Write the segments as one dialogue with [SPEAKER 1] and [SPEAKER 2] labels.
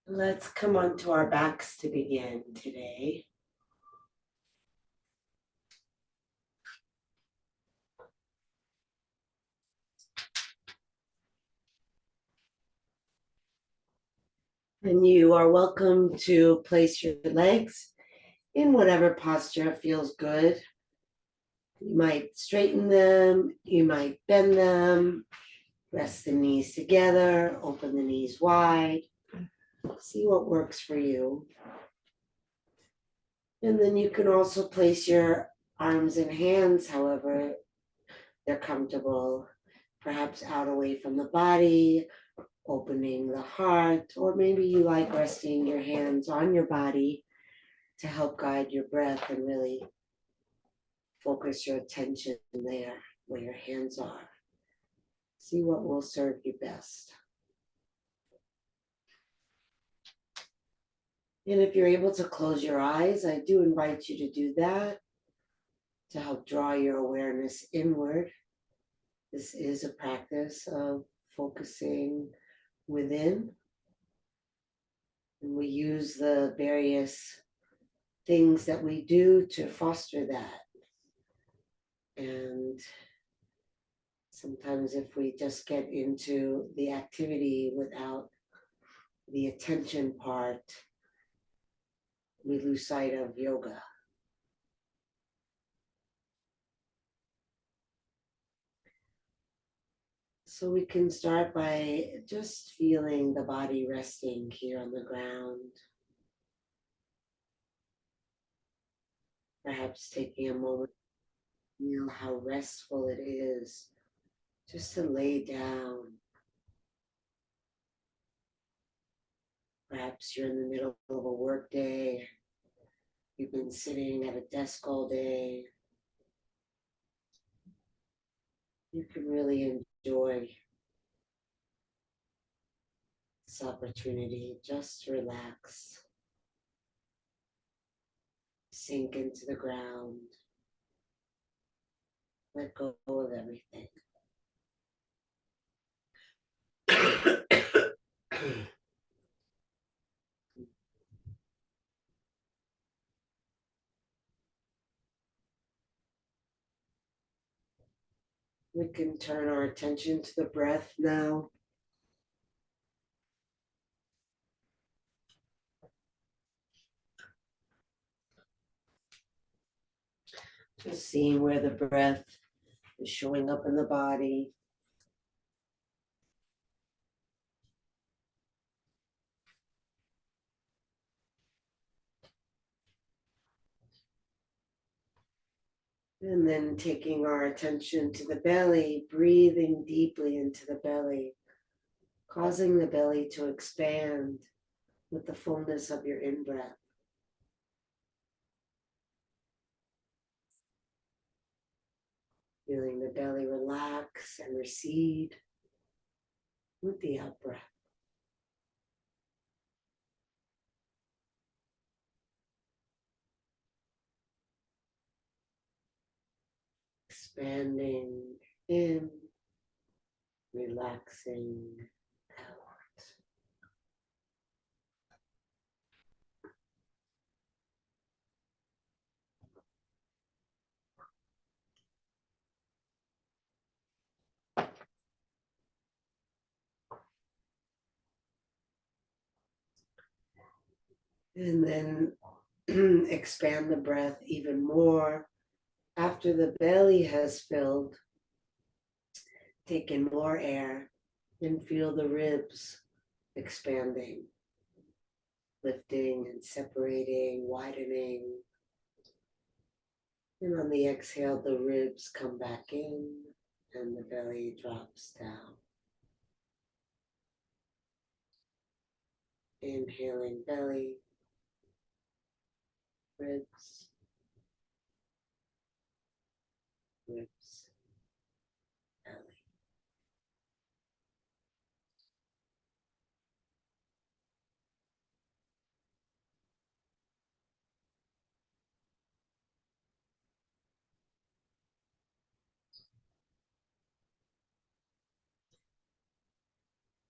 [SPEAKER 1] Let's come onto our backs to begin today. And you are welcome to place your legs in whatever posture feels good. You might straighten them, you might bend them, rest the knees together, open the knees wide. See what works for you. And then you can also place your arms and hands however they're comfortable, perhaps out away from the body, opening the heart, or maybe you like resting your hands on your body to help guide your breath and really focus your attention there where your hands are. See what will serve you best. And if you're able to close your eyes, I do invite you to do that to help draw your awareness inward. This is a practice of focusing within. And we use the various things that we do to foster that. And sometimes if we just get into the activity without the attention part, we lose sight of yoga. So we can start by just feeling the body resting here on the ground. Perhaps taking a moment to feel how restful it is just to lay down. Perhaps you're in the middle of a work day. You've been sitting at a desk all day. You can really enjoy this opportunity just to relax, sink into the ground, let go of everything. We can turn our attention to the breath now. Just seeing where the breath is showing up in the body. And then taking our attention to the belly, breathing deeply into the belly, causing the belly to expand with the fullness of your in-breath. Feeling the belly relax and recede with the out-breath. Expanding in, relaxing out. And then expand the breath even more. After the belly has filled, take in more air and feel the ribs expanding, lifting and separating, widening. And on the exhale, the ribs come back in and the belly drops down. Inhaling belly, ribs, ribs, belly.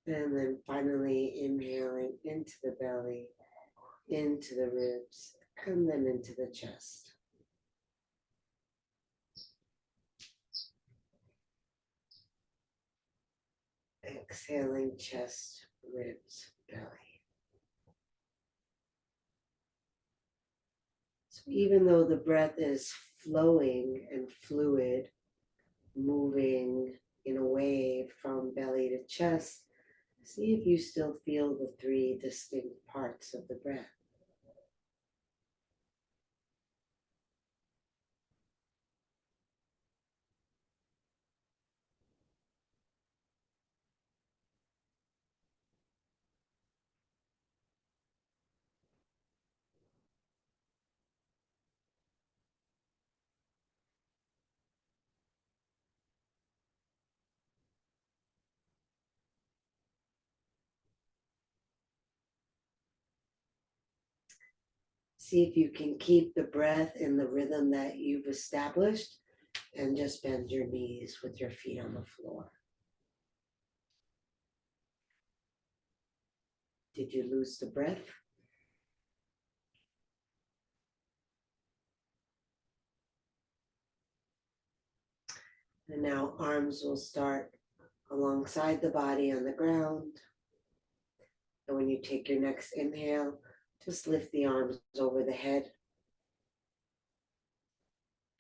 [SPEAKER 1] And then finally inhaling into the belly, into the ribs, and then into the chest. Exhaling chest, ribs, belly. So even though the breath is flowing and fluid, moving in a wave from belly to chest, see if you still feel the three distinct parts of the breath. See if you can keep the breath in the rhythm that you've established, and just bend your knees with your feet on the floor. Did you lose the breath? And now arms will start alongside the body on the ground. And when you take your next inhale, just lift the arms over the head.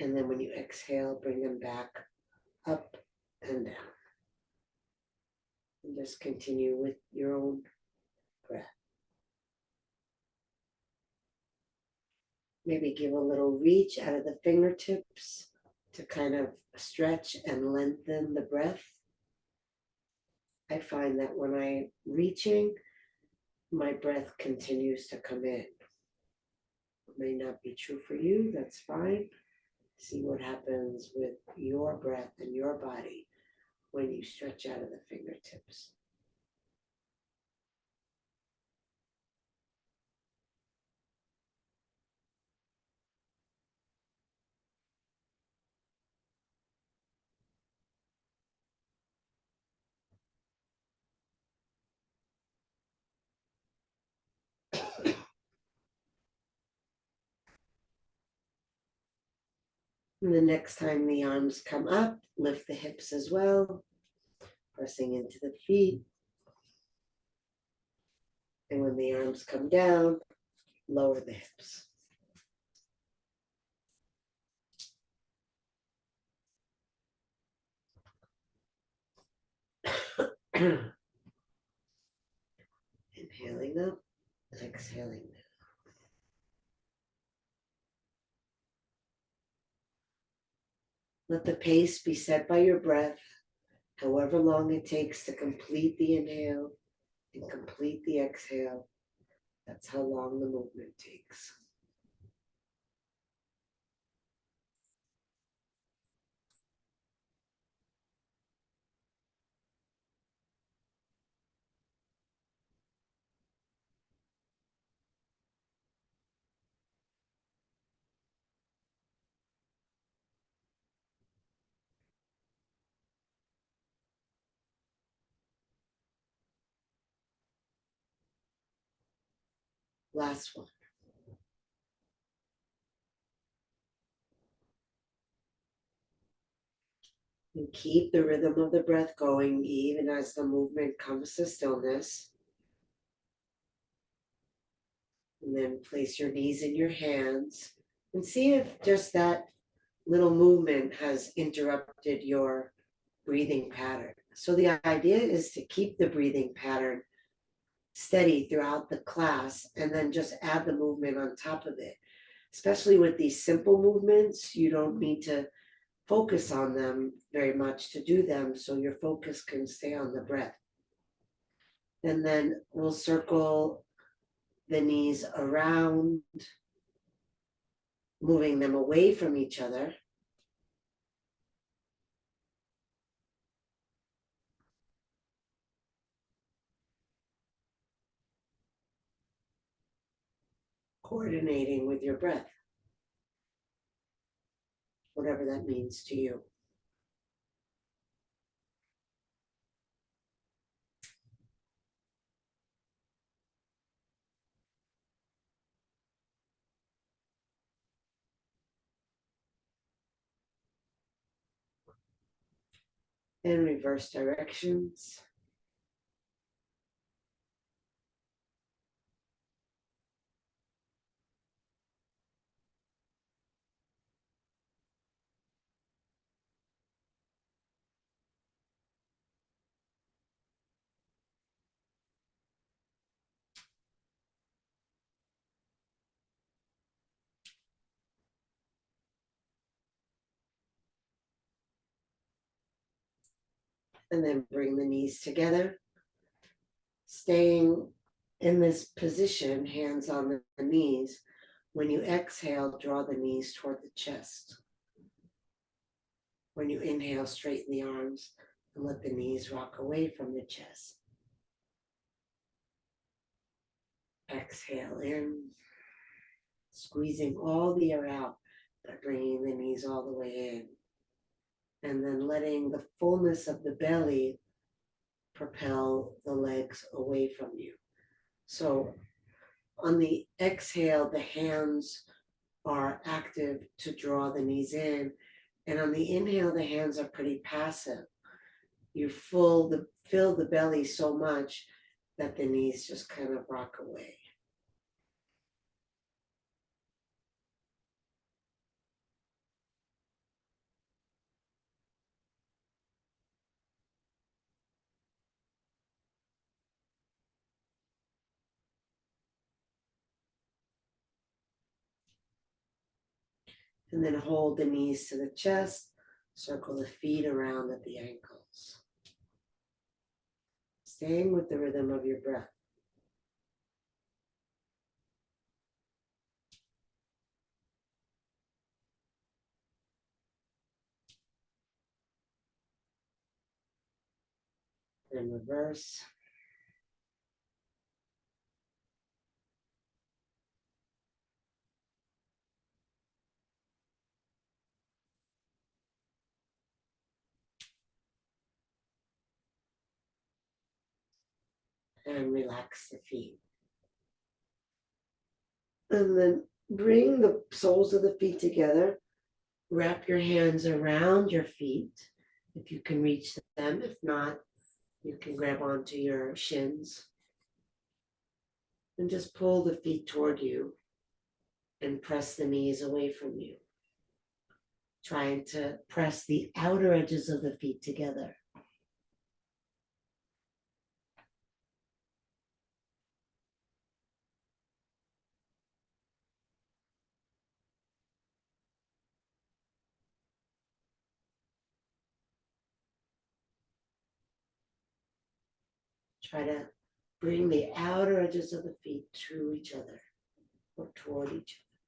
[SPEAKER 1] And then when you exhale, bring them back up and down. And just continue with your own breath. Maybe give a little reach out of the fingertips to kind of stretch and lengthen the breath. I find that when I'm reaching, my breath continues to come in. It may not be true for you, that's fine. See what happens with your breath and your body when you stretch out of the fingertips. And the next time the arms come up, lift the hips as well, pressing into the feet. And when the arms come down, lower the hips. Inhaling up, exhaling down. Let the pace be set by your breath, however long it takes to complete the inhale and complete the exhale. That's how long the movement takes. Last one. And keep the rhythm of the breath going even as the movement comes to stillness. And then place your knees in your hands and see if just that little movement has interrupted your breathing pattern. So the idea is to keep the breathing pattern steady throughout the class and then just add the movement on top of it. Especially with these simple movements, you don't need to focus on them very much to do them, so your focus can stay on the breath. And then we'll circle the knees around, moving them away from each other. Coordinating with your breath, whatever that means to you. and reverse directions. And then bring the knees together, staying in this position, hands on the knees. When you exhale, draw the knees toward the chest. When you inhale, straighten the arms and let the knees rock away from the chest. Exhale in, squeezing all the air out, but bringing the knees all the way in. And then letting the fullness of the belly propel the legs away from you. So on the exhale, the hands are active to draw the knees in. And on the inhale, the hands are pretty passive. You fill the belly so much that the knees just kind of rock away. And then hold the knees to the chest, circle the feet around at the ankles. Staying with the rhythm of your breath. Then reverse. And relax the feet. And then bring the soles of the feet together. Wrap your hands around your feet if you can reach them. If not, you can grab onto your shins. And just pull the feet toward you and press the knees away from you. Trying to press the outer edges of the feet together. Try to bring the outer edges of the feet to each other or toward each other.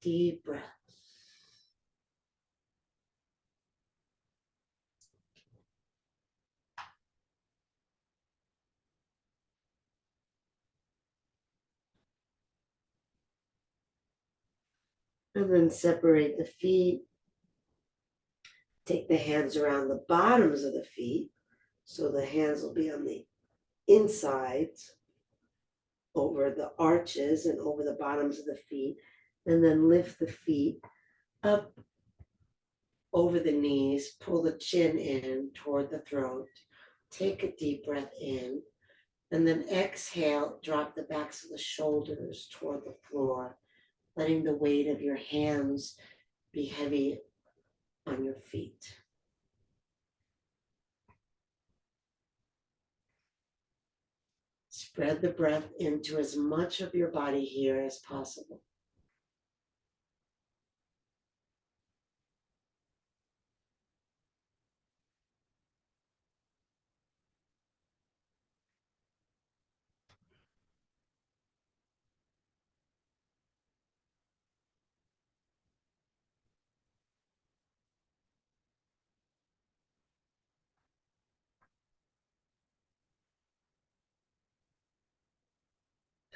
[SPEAKER 1] Deep breath. And then separate the feet. Take the hands around the bottoms of the feet. So the hands will be on the insides, over the arches and over the bottoms of the feet. And then lift the feet up over the knees. Pull the chin in toward the throat. Take a deep breath in. And then exhale, drop the backs of the shoulders toward the floor, letting the weight of your hands be heavy on your feet. Spread the breath into as much of your body here as possible.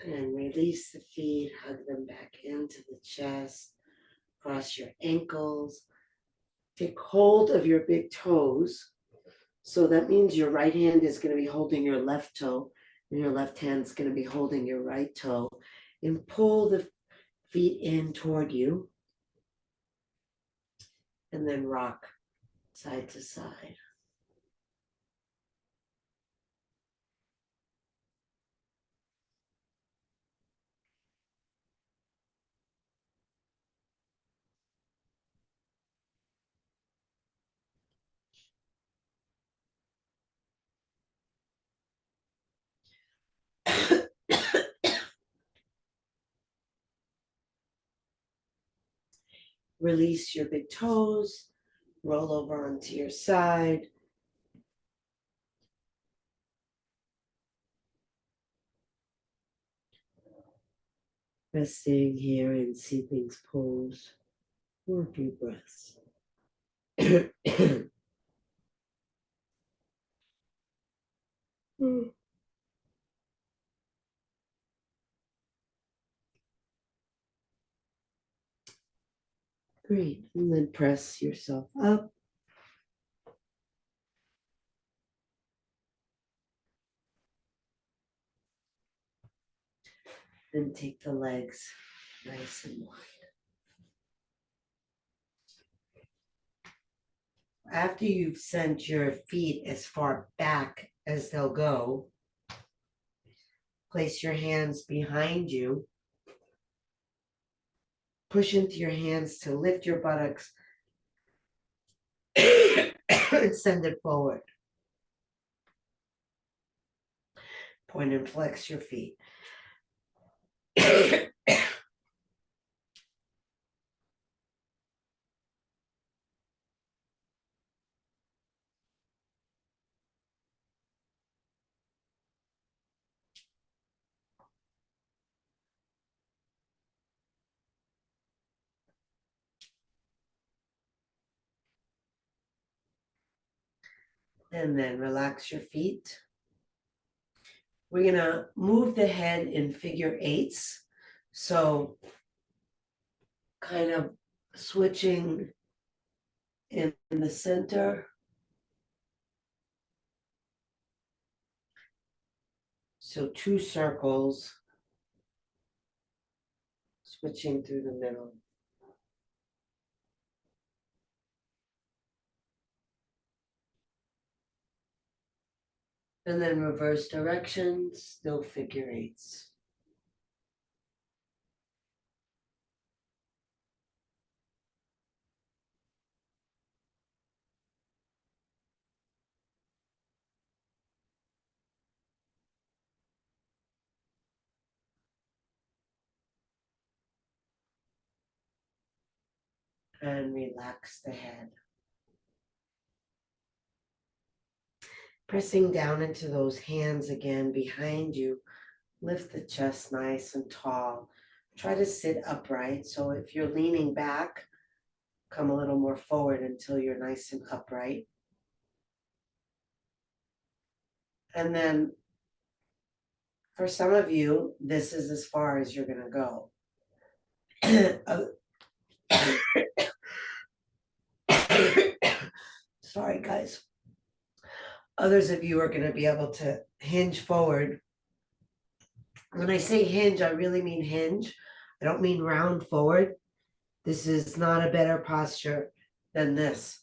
[SPEAKER 1] And release the feet, hug them back into the chest, cross your ankles. Take hold of your big toes. So that means your right hand is going to be holding your left toe, and your left hand is going to be holding your right toe. And pull the feet in toward you. and then rock side to side. Release your big toes, roll over onto your side. Resting here in seedling's pose for a few breaths. Great. And then press yourself up. And take the legs nice and wide. After you've sent your feet as far back as they'll go, place your hands behind you. Push into your hands to lift your buttocks and send it forward. Point and flex your feet. And then relax your feet. We're going to move the head in figure eights. So kind of switching in the center. So 2 circles, switching through the middle. And then reverse directions, still figure eights. And relax the head. Pressing down into those hands again behind you, lift the chest nice and tall. Try to sit upright. So if you're leaning back, come a little more forward until you're nice and upright. And then for some of you, this is as far as you're going to go. Sorry, guys. Others of you are going to be able to hinge forward. When I say hinge, I really mean hinge. I don't mean round forward. This is not a better posture than this.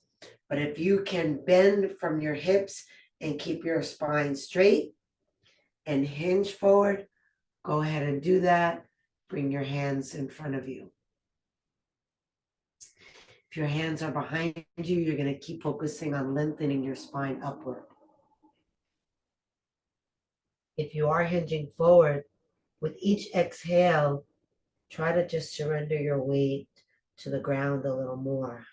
[SPEAKER 1] But if you can bend from your hips and keep your spine straight and hinge forward, go ahead and do that. Bring your hands in front of you. If your hands are behind you, you're going to keep focusing on lengthening your spine upward. If you are hinging forward, with each exhale, try to just surrender your weight to the ground a little more.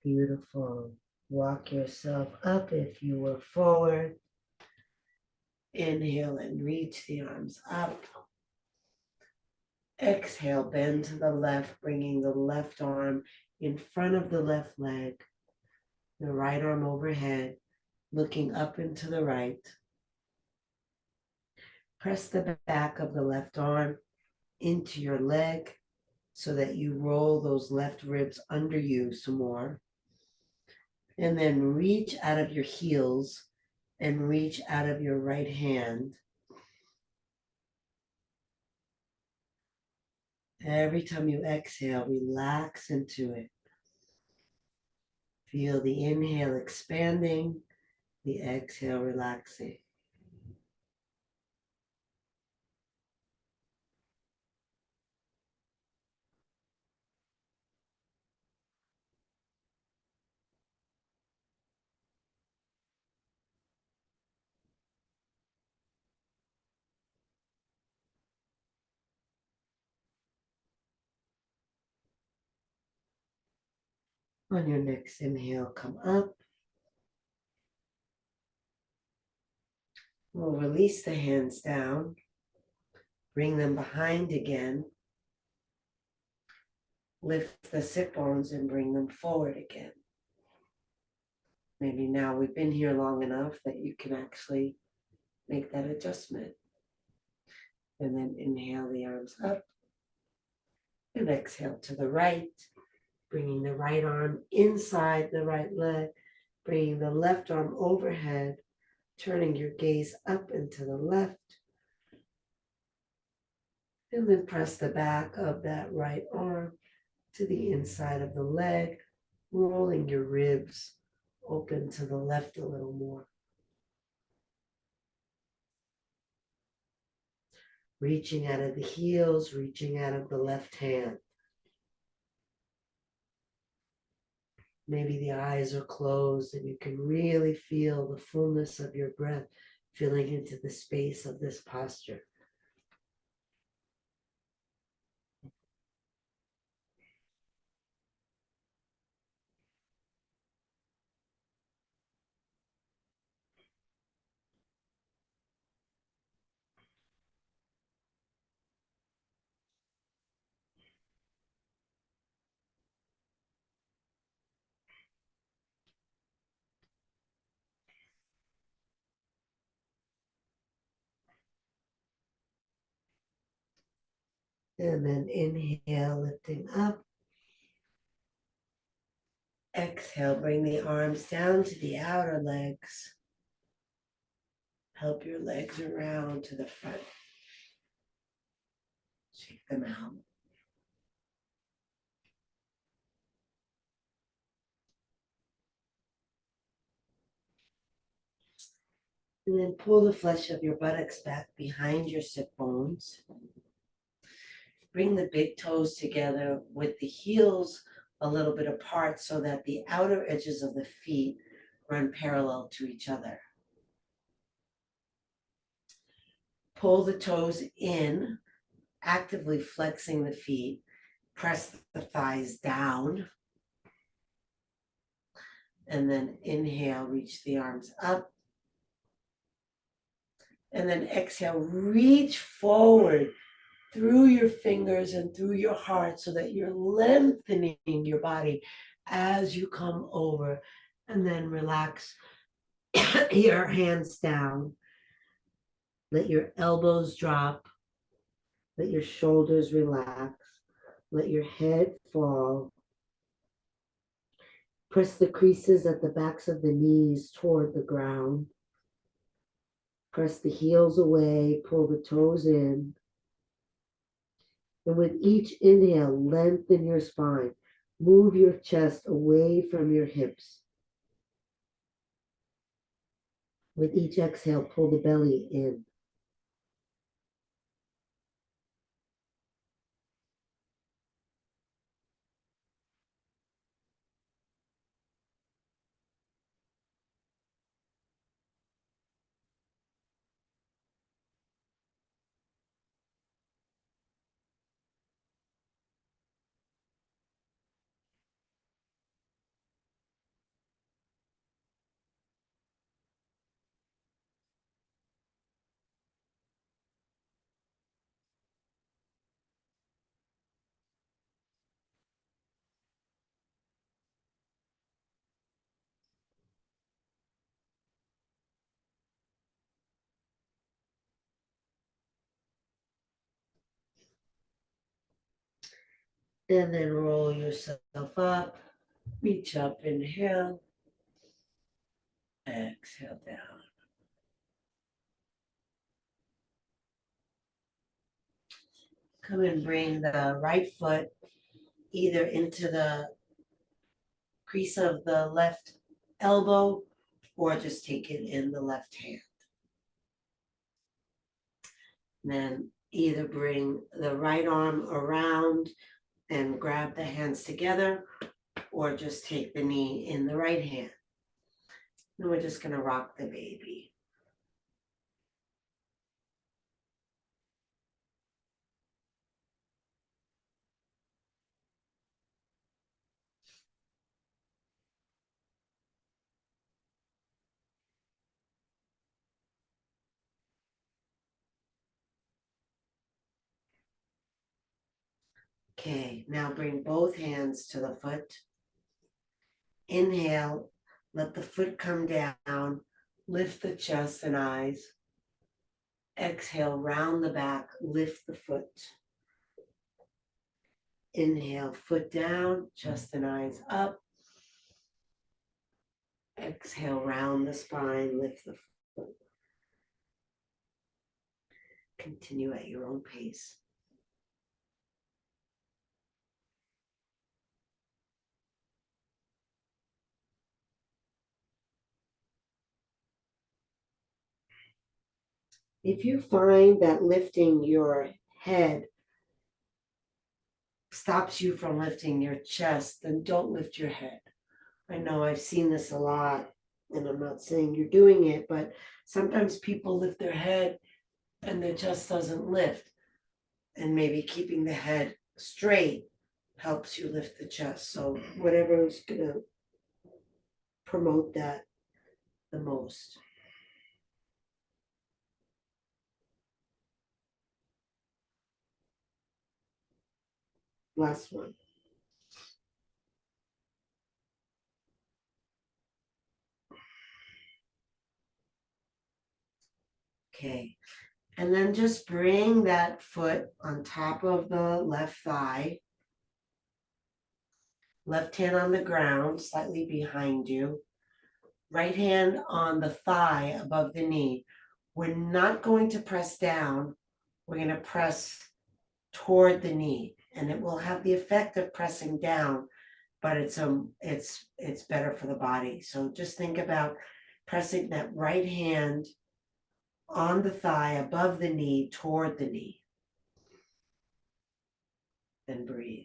[SPEAKER 1] Beautiful. Walk yourself up if you were forward. Inhale and reach the arms up. Exhale, bend to the left, bringing the left arm in front of the left leg, the right arm overhead, looking up and to the right. Press the back of the left arm into your leg so that you roll those left ribs under you some more. And then reach out of your heels and reach out of your right hand. Every time you exhale, relax into it. Feel the inhale expanding, the exhale relaxing. On your next inhale, come up. We'll release the hands down. Bring them behind again. Lift the sit bones and bring them forward again. Maybe now we've been here long enough that you can actually make that adjustment. And then inhale the arms up. And exhale to the right, bringing the right arm inside the right leg, bringing the left arm overhead, turning your gaze up and to the left. And then press the back of that right arm to the inside of the leg, rolling your ribs open to the left a little more. Reaching out of the heels, reaching out of the left hand. Maybe the eyes are closed and you can really feel the fullness of your breath filling into the space of this posture. And then inhale, lifting up. Exhale, bring the arms down to the outer legs. Help your legs around to the front. Shake them out. And then pull the flesh of your buttocks back behind your sit bones. Bring the big toes together with the heels a little bit apart so that the outer edges of the feet run parallel to each other. Pull the toes in, actively flexing the feet. Press the thighs down. And then inhale, reach the arms up. And then exhale, reach forward through your fingers and through your heart so that you're lengthening your body as you come over. And then relax your hands down. Let your elbows drop. Let your shoulders relax. Let your head fall. Press the creases at the backs of the knees toward the ground. Press the heels away. Pull the toes in. And with each inhale, lengthen your spine. Move your chest away from your hips. With each exhale, pull the belly in. And then roll yourself up, reach up, inhale, exhale down. Come and bring the right foot either into the crease of the left elbow or just take it in the left hand. And then either bring the right arm around and grab the hands together or just take the knee in the right hand. And we're just going to rock the baby. Okay, now bring both hands to the foot. Inhale, let the foot come down, lift the chest and eyes. Exhale, round the back, lift the foot. Inhale, foot down, chest and eyes up. Exhale, round the spine, lift the foot. Continue at your own pace. If you find that lifting your head stops you from lifting your chest, then don't lift your head. I know I've seen this a lot, and I'm not saying you're doing it, but sometimes people lift their head and the chest doesn't lift. And maybe keeping the head straight helps you lift the chest. So whatever is going to promote that the most. Last one. Okay. And then just bring that foot on top of the left thigh. Left hand on the ground, slightly behind you. Right hand on the thigh above the knee. We're not going to press down. We're going to press toward the knee, and it will have the effect of pressing down, but it's better for the body. So just think about pressing that right hand on the thigh above the knee toward the knee. Then breathe.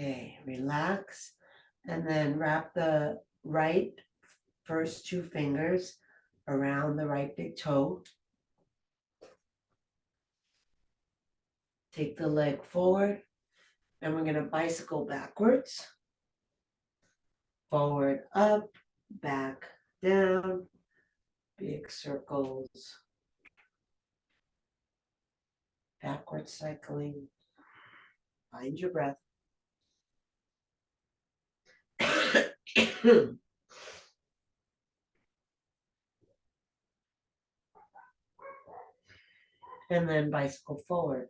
[SPEAKER 1] Okay, relax, and then wrap the right first two fingers around the right big toe. Take the leg forward, and we're going to bicycle backwards. Forward, up, back, down, big circles. Backward cycling. Find your breath. And then bicycle forward.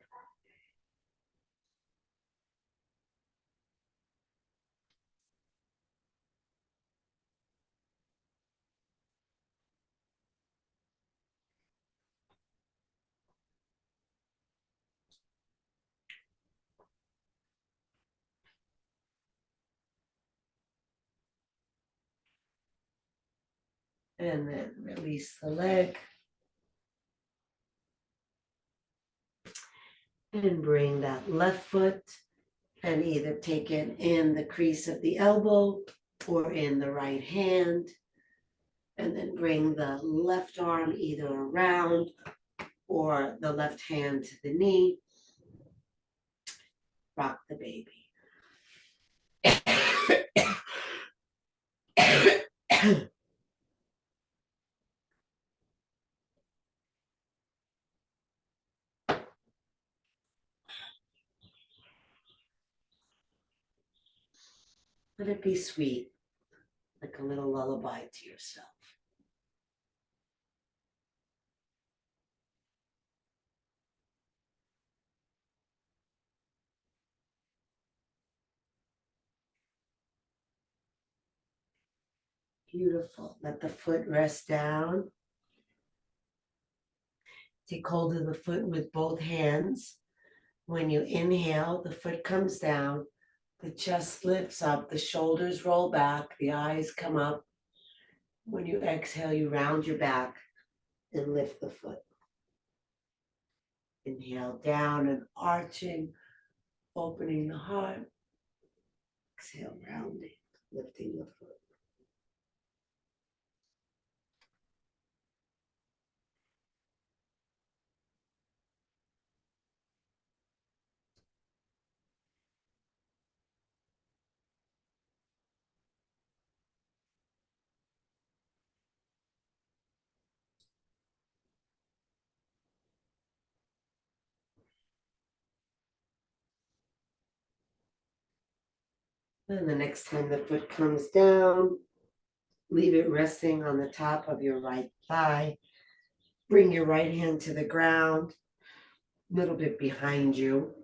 [SPEAKER 1] And then release the leg. And bring that left foot and either take it in the crease of the elbow or in the right hand. And then bring the left arm either around or the left hand to the knee. Rock the baby. Let it be sweet, like a little lullaby to yourself. Beautiful. Let the foot rest down. Take hold of the foot with both hands. When you inhale, the foot comes down, the chest lifts up, the shoulders roll back, the eyes come up. When you exhale, you round your back and lift the foot. Inhale down and arching, opening the heart. Exhale, rounding, lifting the foot. And the next time the foot comes down, leave it resting on the top of your right thigh. Bring your right hand to the ground, a little bit behind you,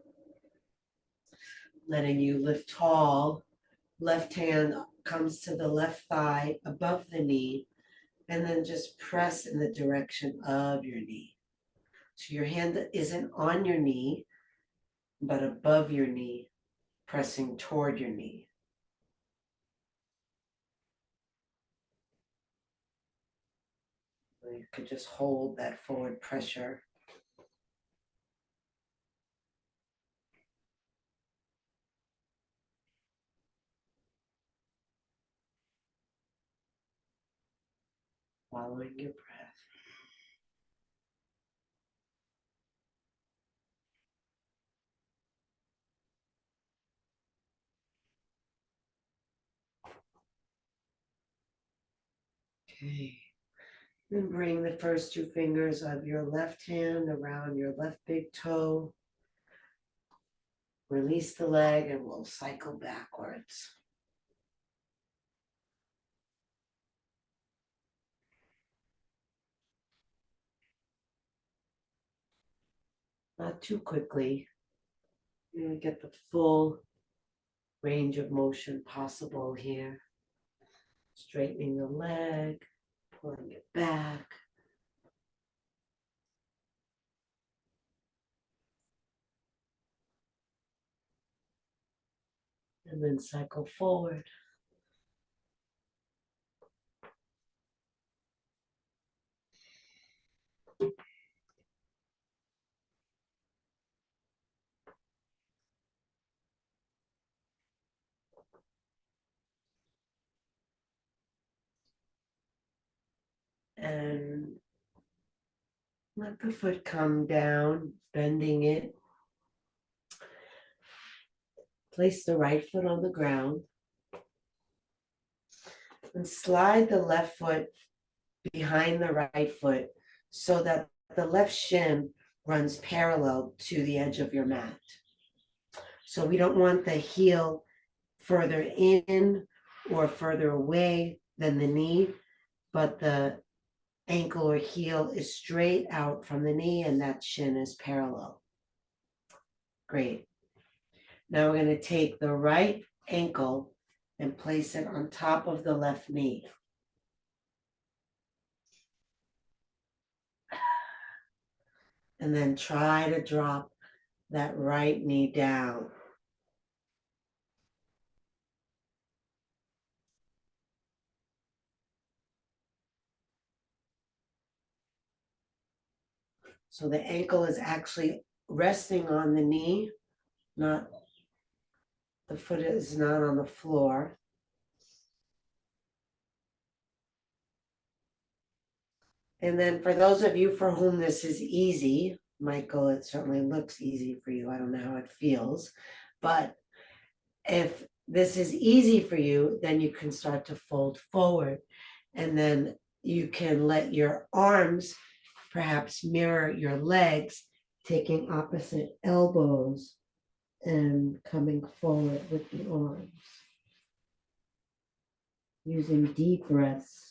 [SPEAKER 1] letting you lift tall. Left hand comes to the left thigh above the knee, and then just press in the direction of your knee. So your hand isn't on your knee, but above your knee, pressing toward your knee. You could just hold that forward pressure. Following your breath. Okay. Then bring the first two fingers of your left hand around your left big toe. Release the leg and we'll cycle backwards. Not too quickly. You're going to get the full range of motion possible here. Straightening the leg, pulling it back. And then cycle forward. And let the foot come down, bending it. Place the right foot on the ground. And slide the left foot behind the right foot so that the left shin runs parallel to the edge of your mat. So we don't want the heel further in or further away than the knee, but the ankle or heel is straight out from the knee and that shin is parallel. Great. Now we're going to take the right ankle and place it on top of the left knee. And then try to drop that right knee down. So the ankle is actually resting on the knee, not the foot is not on the floor. And then for those of you for whom this is easy, Michael, it certainly looks easy for you. I don't know how it feels, but if this is easy for you, then you can start to fold forward, and then you can let your arms perhaps mirror your legs, taking opposite elbows and coming forward with the arms. using deep breaths.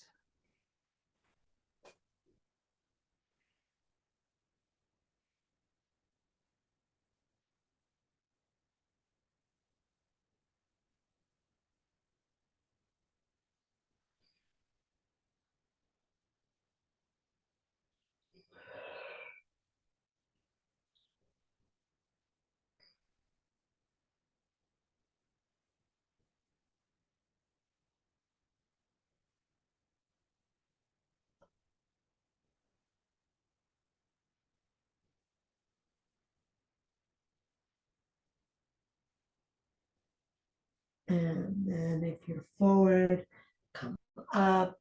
[SPEAKER 1] And then if you're forward, come up,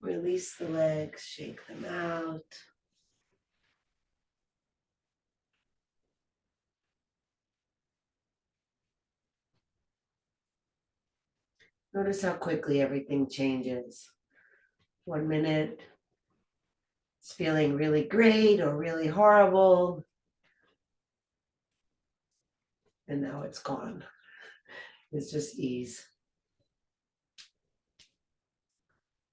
[SPEAKER 1] release the legs, shake them out. Notice how quickly everything changes. 1 minute, it's feeling really great or really horrible. And now it's gone. It's just ease.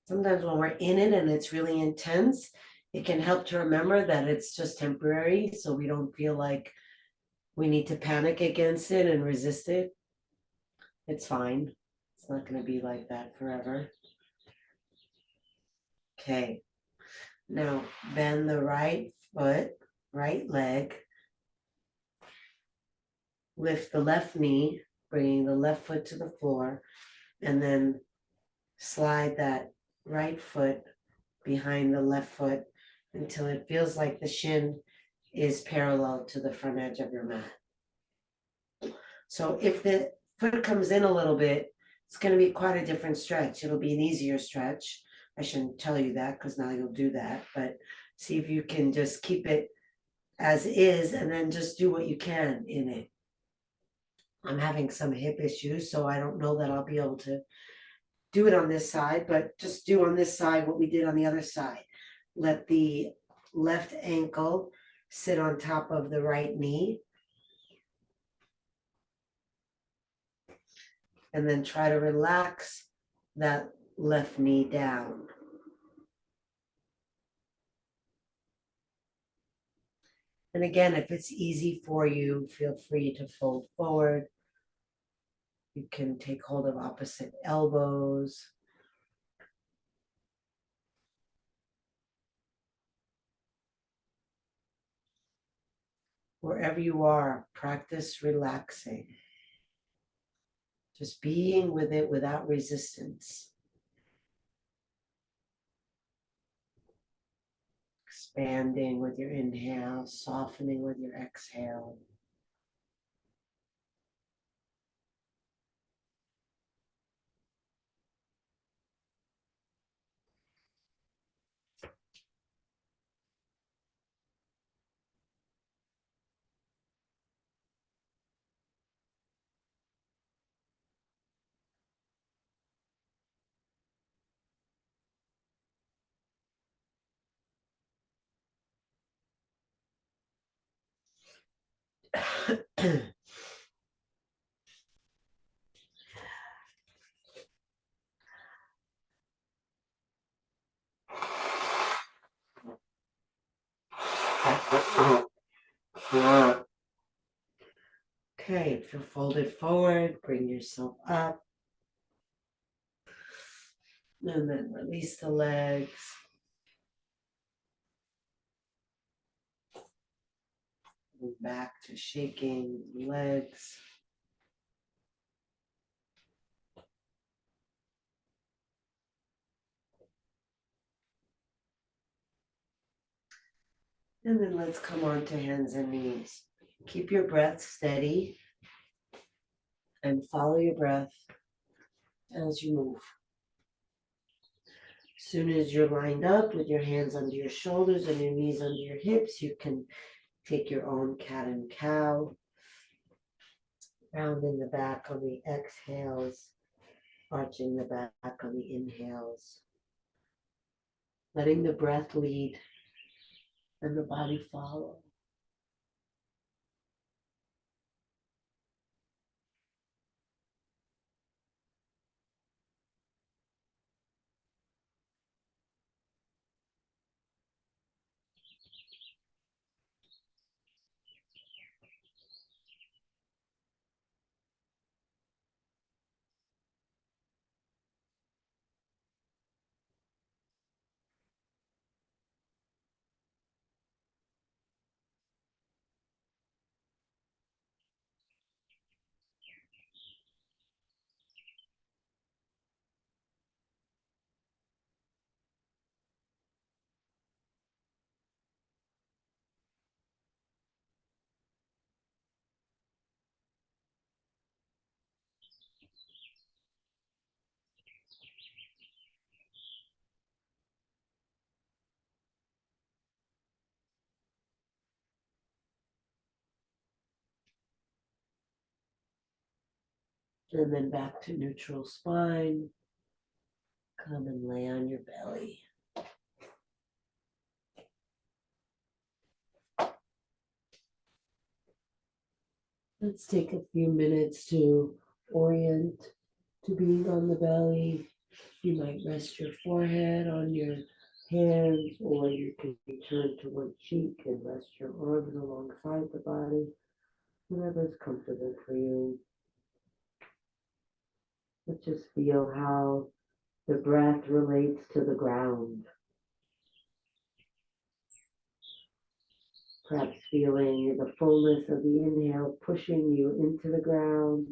[SPEAKER 1] Sometimes when we're in it and it's really intense, it can help to remember that it's just temporary, so we don't feel like we need to panic against it and resist it. It's fine. It's not going to be like that forever. Okay. Now bend the right foot, right leg. Lift the left knee, bringing the left foot to the floor, and then slide that right foot behind the left foot until it feels like the shin is parallel to the front edge of your mat. So if the foot comes in a little bit, it's going to be quite a different stretch. It'll be an easier stretch. I shouldn't tell you that because now you'll do that, but see if you can just keep it as is and then just do what you can in it. I'm having some hip issues, so I don't know that I'll be able to do it on this side, but just do on this side what we did on the other side. Let the left ankle sit on top of the right knee. And then try to relax that left knee down. And again, if it's easy for you, feel free to fold forward. You can take hold of opposite elbows. Wherever you are, practice relaxing. Just being with it without resistance. Expanding with your inhale, softening with your exhale. Okay, if you're folded forward, bring yourself up. And then release the legs. Move back to shaking the legs. And then let's come on to hands and knees. Keep your breath steady and follow your breath as you move. As soon as you're lined up with your hands under your shoulders and your knees under your hips, you can take your own cat and cow. Rounding the back on the exhales, arching the back on the inhales. Letting the breath lead and the body follow. And then back to neutral spine. Come and lay on your belly. Let's take a few minutes to orient to being on the belly. You might rest your forehead on your hands, or you can turn to one cheek and rest your arms alongside the body, whatever is comfortable for you. But just feel how the breath relates to the ground. Perhaps feeling the fullness of the inhale pushing you into the ground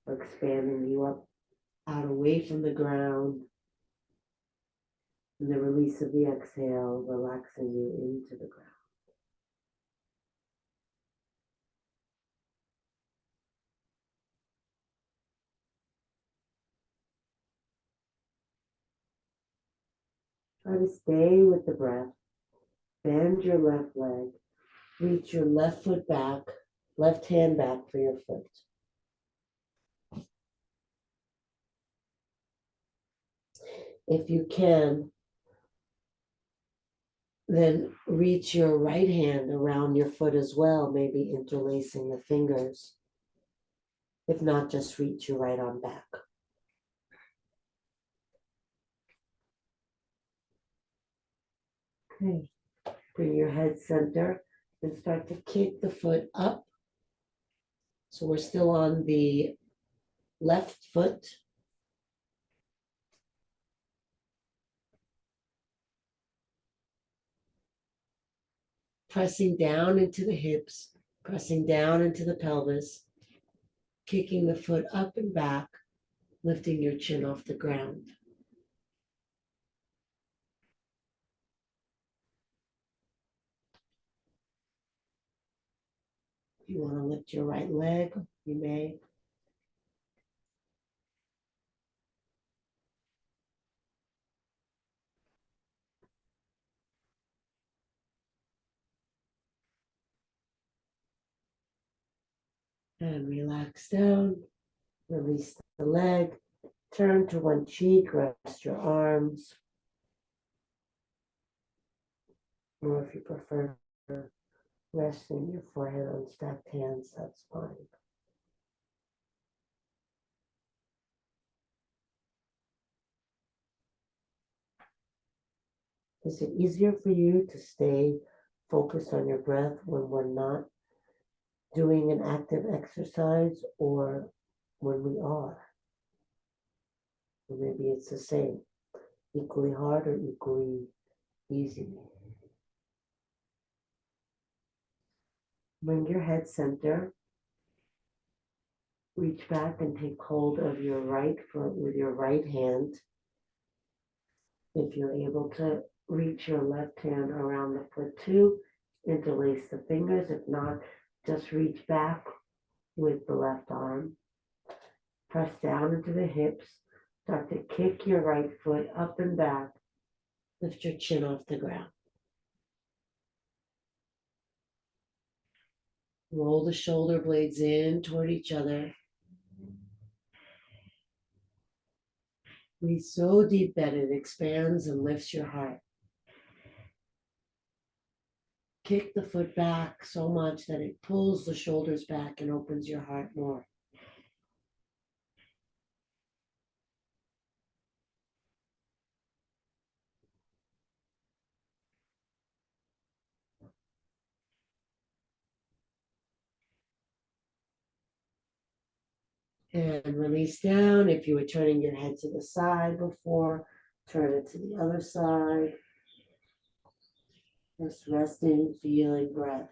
[SPEAKER 1] or expanding you up out away from the ground. And the release of the exhale, relaxing you into the ground. Try to stay with the breath. Bend your left leg. Reach your left foot back, left hand back for your foot. If you can, then reach your right hand around your foot as well, maybe interlacing the fingers. If not, just reach your right arm back. Okay, bring your head center and start to kick the foot up. So we're still on the left foot. Pressing down into the hips, pressing down into the pelvis, kicking the foot up and back, lifting your chin off the ground. If you want to lift your right leg, you may. And relax down, release the leg, turn to one cheek, rest your arms. Or if you prefer, resting your forehead on stacked hands, that's fine. Is it easier for you to stay focused on your breath when we're not doing an active exercise, or when we are? Or maybe it's the same, equally hard or equally easy. Bring your head center. Reach back and take hold of your right foot with your right hand. If you're able to reach your left hand around the foot too, interlace the fingers. If not, just reach back with the left arm. Press down into the hips. Start to kick your right foot up and back. Lift your chin off the ground. Roll the shoulder blades in toward each other. Breathe so deep that it expands and lifts your heart. Kick the foot back so much that it pulls the shoulders back and opens your heart more. And release down. If you were turning your head to the side before, turn it to the other side. Just resting, feeling breath.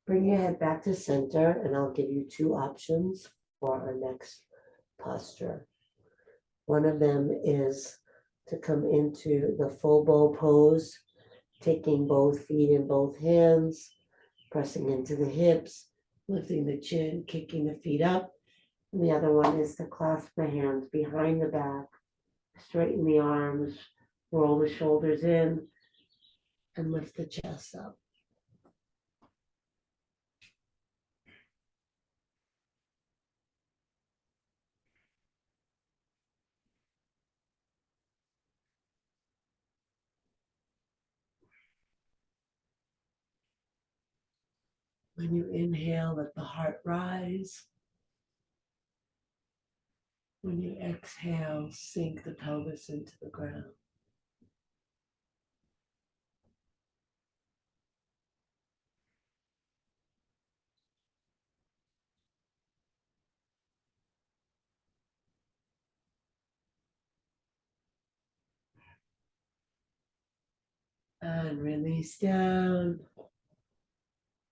[SPEAKER 1] Bring your head back to center, and I'll give you two options for our next posture. One of them is to come into the full bow pose, taking both feet in both hands, pressing into the hips, lifting the chin, kicking the feet up, And the other one is to clasp the hands behind the back, straighten the arms, roll the shoulders in, and lift the chest up. When you inhale, let the heart rise. When you exhale, sink the pelvis into the ground. And release down.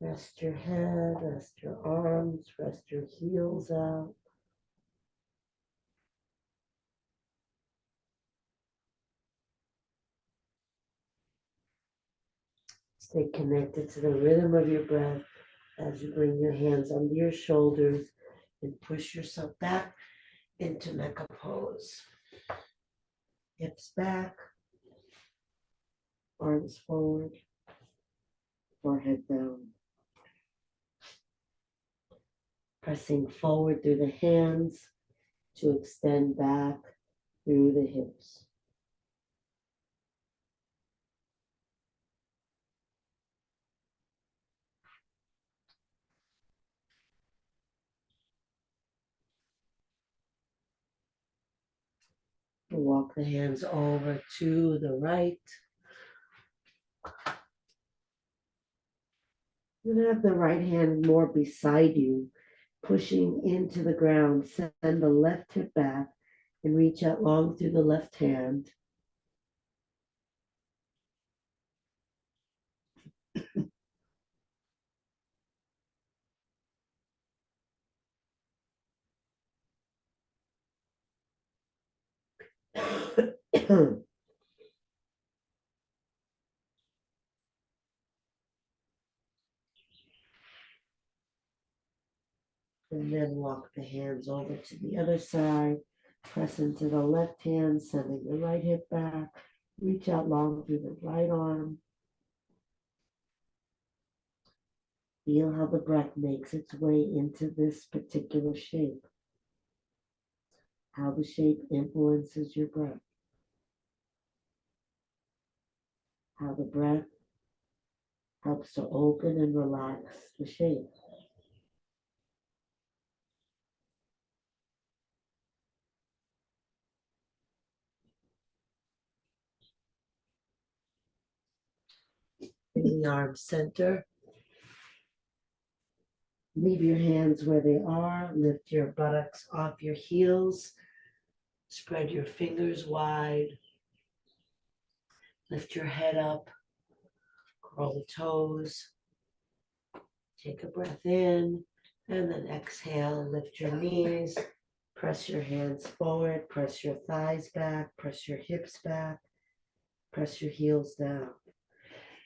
[SPEAKER 1] Rest your head, rest your arms, rest your heels out. Stay connected to the rhythm of your breath as you bring your hands under your shoulders and push yourself back into mecha pose. Hips back, arms forward, forehead down. Pressing forward through the hands to extend back through the hips. Walk the hands over to the right. And have the right hand more beside you, pushing into the ground. Send the left hip back and reach out long through the left hand. And then walk the hands over to the other side. Press into the left hand, sending the right hip back. Reach out long through the right arm. Feel how the breath makes its way into this particular shape. How the shape influences your breath. How the breath helps to open and relax the shape. Bring the arms center. Leave your hands where they are. Lift your buttocks off your heels. Spread your fingers wide. Lift your head up. Curl the toes. Take a breath in. And then exhale. Lift your knees. Press your hands forward. Press your thighs back. Press your hips back. Press your heels down.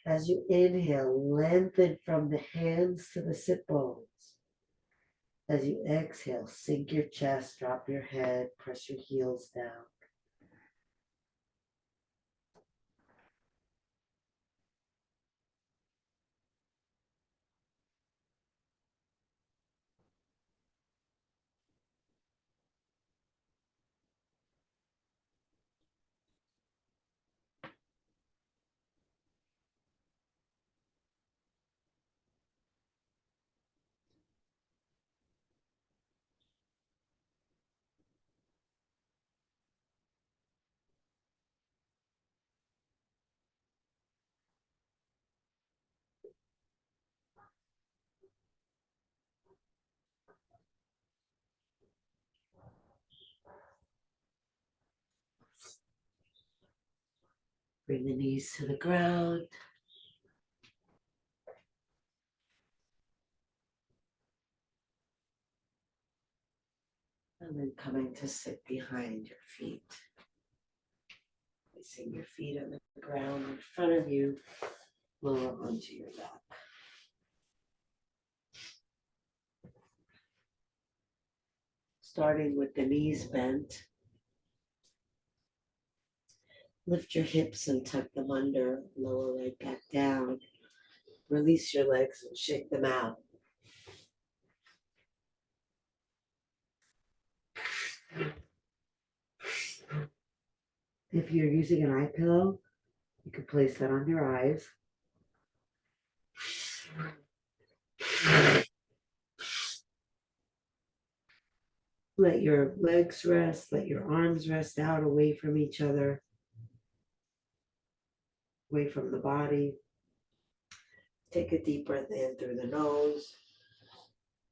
[SPEAKER 1] As you inhale, lengthen from the hands to the sit bones. As you exhale, sink your chest, drop your head, press your heels down. Bring the knees to the ground. And then coming to sit behind your feet. Placing your feet on the ground in front of you, lower onto your back. starting with the knees bent. Lift your hips and tuck them under, lower right back down. Release your legs and shake them out. If you're using an eye pillow, you can place that on your eyes. Let your legs rest, let your arms rest out away from each other, away from the body. Take a deep breath in through the nose.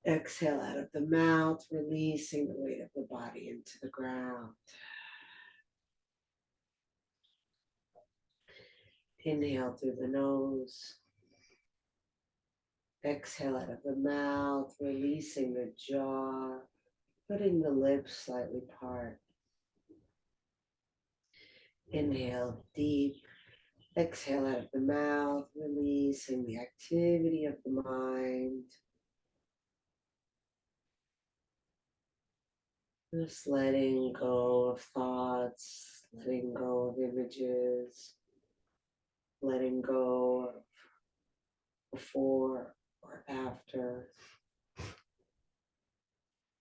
[SPEAKER 1] Exhale out of the mouth, releasing the weight of the body into the ground. Inhale through the nose. Exhale out of the mouth, releasing the jaw, putting the lips slightly apart. Inhale deep. Exhale out of the mouth, releasing the activity of the mind. Just letting go of thoughts, letting go of images, letting go of before or after,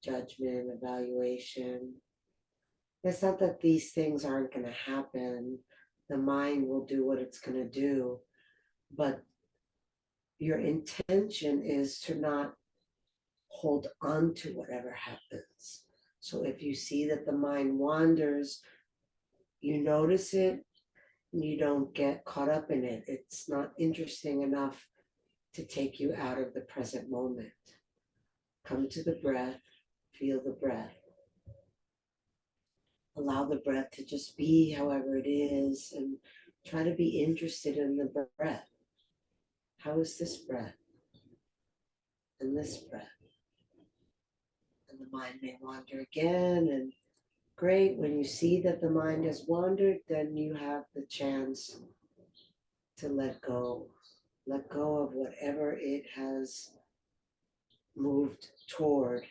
[SPEAKER 1] judgment, evaluation. It's not that these things aren't going to happen. The mind will do what it's going to do, but your intention is to not hold on to whatever happens. So if you see that the mind wanders, you notice it and you don't get caught up in it. It's not interesting enough to take you out of the present moment. Come to the breath, feel the breath. Allow the breath to just be however it is and try to be interested in the breath. How is this breath? And this breath? And the mind may wander again, and great. When you see that the mind has wandered, then you have the chance to let go. Let go of whatever it has moved toward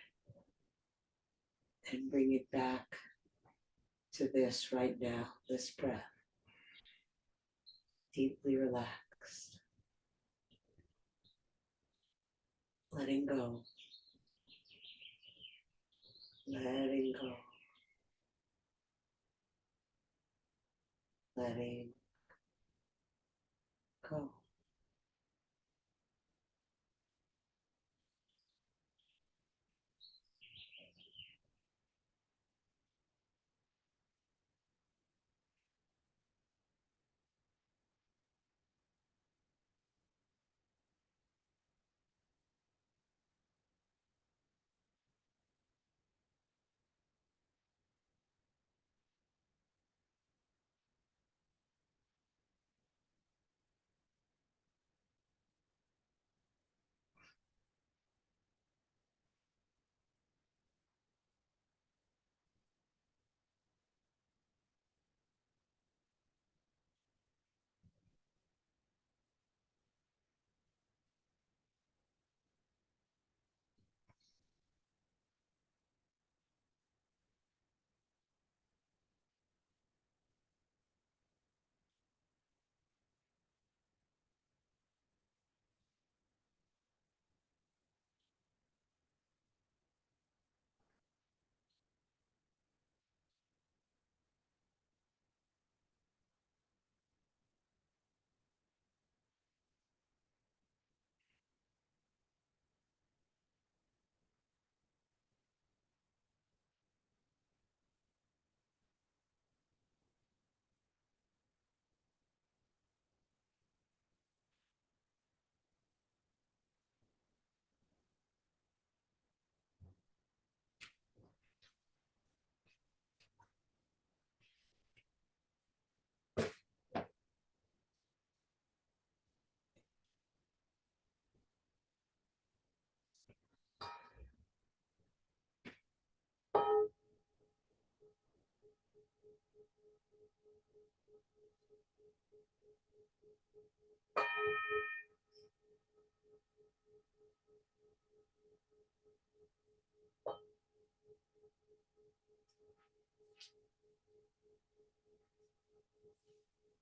[SPEAKER 1] and bring it back to this right now, this breath. Deeply relaxed. Letting go. Letting go. Letting go.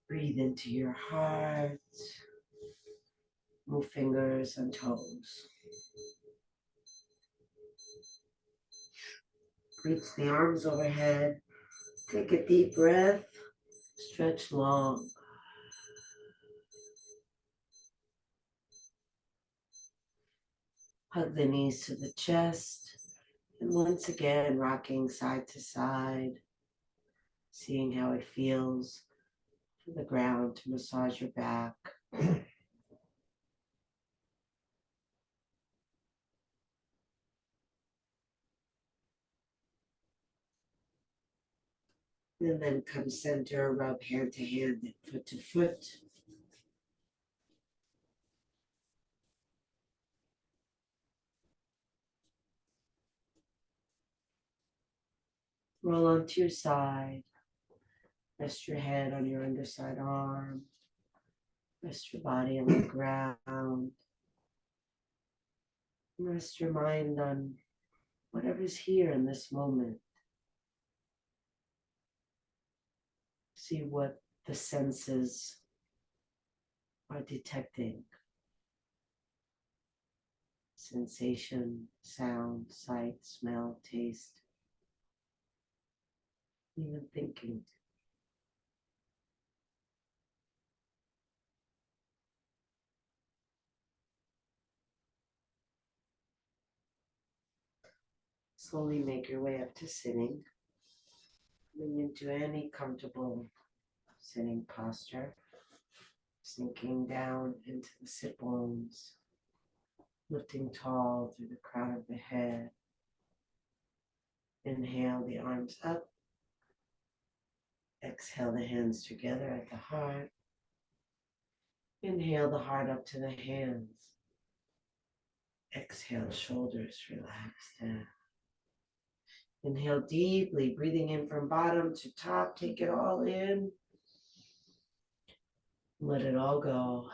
[SPEAKER 1] Breathe into your heart. Move fingers and toes. Reach the arms overhead. Take a deep breath. Stretch long. Hug the knees to the chest. And once again, rocking side to side. Seeing how it feels for the ground to massage your back. And then come center, rub hand to hand and foot to foot. Roll onto your side. Rest your head on your underside arm. Rest your body on the ground. Rest your mind on whatever's here in this moment. See what the senses are detecting. Sensation, sound, sight, smell, taste, even thinking. Slowly make your way up to sitting. Coming into any comfortable sitting posture. Sinking down into the sit bones. Lifting tall through the crown of the head. Inhale the arms up. Exhale the hands together at the heart. Inhale the heart up to the hands. Exhale, shoulders relaxed down. Inhale deeply, breathing in from bottom to top. Take it all in. Let it all go.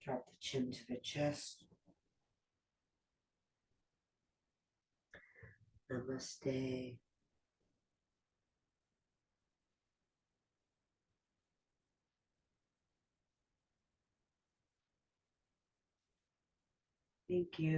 [SPEAKER 1] Drop the chin to the chest. Namaste. Thank you.